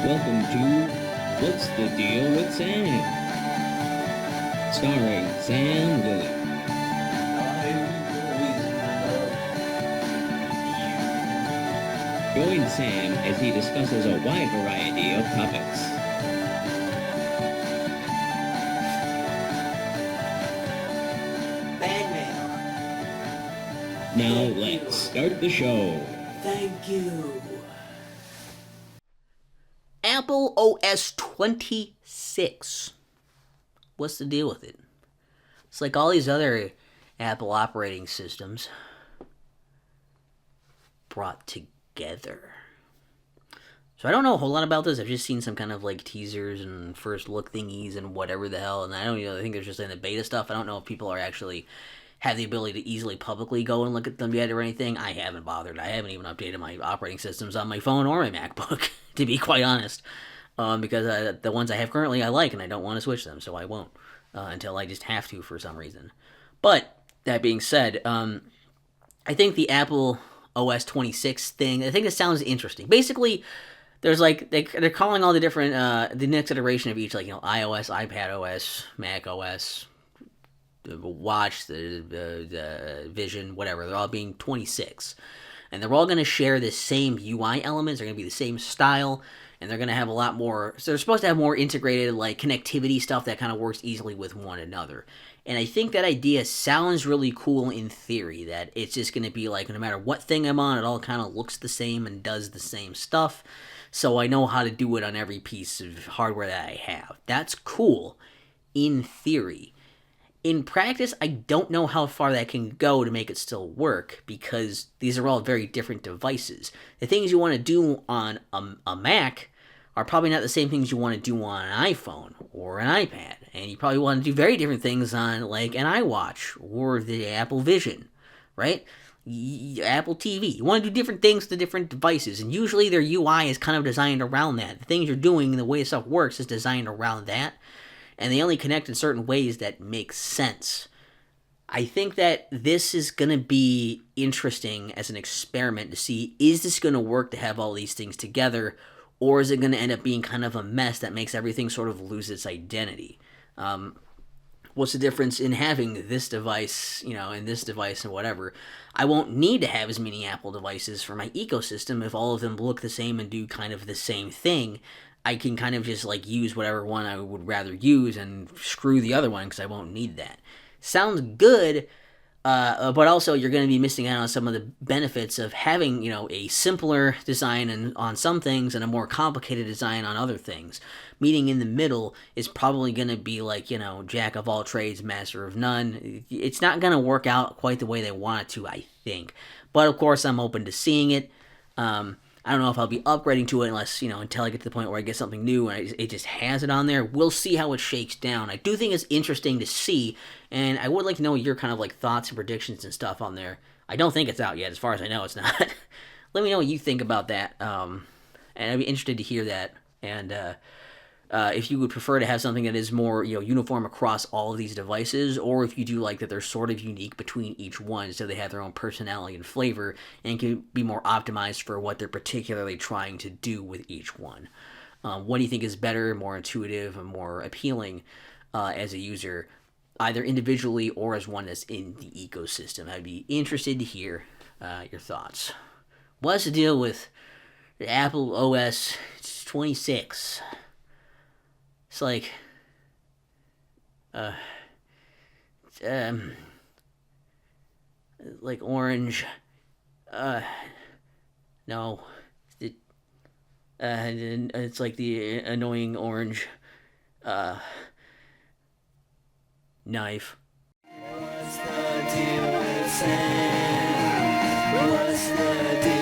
Welcome to What's the Deal with Sam? Starring Sam Lilly. Join Sam as he discusses a wide variety of topics. Bad mail. Now Thank let's you. start the show. Thank you. Apple OS 26. What's the deal with it? It's like all these other Apple operating systems brought together. So I don't know a whole lot about this. I've just seen some kind of like teasers and first look thingies and whatever the hell. And I don't I think there's just in the beta stuff. I don't know if people are actually have the ability to easily publicly go and look at them yet or anything. I haven't bothered. I haven't even updated my operating systems on my phone or my MacBook, to be quite honest. Because the ones I have currently I like and I don't want to switch them, so I won't until I just have to for some reason. But that being said, I think the Apple OS 26 thing, I think it sounds interesting. Basically, there's like they're calling all the different the next iteration of each, like iOS, iPad OS, Mac OS, the Watch, the Vision, whatever. They're all being 26, and they're all going to share the same UI elements. They're going to be the same style, and they're going to have a lot more. So they're supposed to have more integrated like connectivity stuff that kind of works easily with one another. And I think that idea sounds really cool in theory. That it's just going to be like no matter what thing I'm on, it all kind of looks the same and does the same stuff. So I know how to do it on every piece of hardware that I have. That's cool in theory. In practice, I don't know how far that can go to make it still work because these are all very different devices. The things you want to do on a Mac are probably not the same things you want to do on an iPhone or an iPad. And you probably want to do very different things on like an iWatch or the Apple Vision, right? Apple TV. You want to do different things to different devices, and usually their UI is kind of designed around that. The things you're doing, the way stuff works, is designed around that, and they only connect in certain ways that make sense. I think that this is going to be interesting as an experiment to see, is this going to work to have all these things together, or is it going to end up being kind of a mess that makes everything sort of lose its identity? What's the difference in having this device, and this device and whatever? I won't need to have as many Apple devices for my ecosystem if all of them look the same and do kind of the same thing. I can kind of just like use whatever one I would rather use and screw the other one because I won't need that. Sounds good, but also you're going to be missing out on some of the benefits of having, a simpler design on some things and a more complicated design on other things. Meeting in the middle is probably going to be like, jack of all trades, master of none. It's not going to work out quite the way they want it to, I think. But of course, I'm open to seeing it. I don't know if I'll be upgrading to it unless, until I get to the point where I get something new and it just has it on there. We'll see how it shakes down. I do think it's interesting to see, and I would like to know your kind of like thoughts and predictions and stuff on there. I don't think it's out yet. As far as I know, it's not. Let me know what you think about that, and I'd be interested to hear that. And if you would prefer to have something that is more uniform across all of these devices, or if you do like that they're sort of unique between each one, so they have their own personality and flavor and can be more optimized for what they're particularly trying to do with each one. What do you think is better, more intuitive, and more appealing as a user, either individually or as one that's in the ecosystem? I'd be interested to hear your thoughts. What's the deal with the Apple OS 26? It's like, like orange. No, it's like the annoying orange, knife. What's the deal with Sam? What's the deal?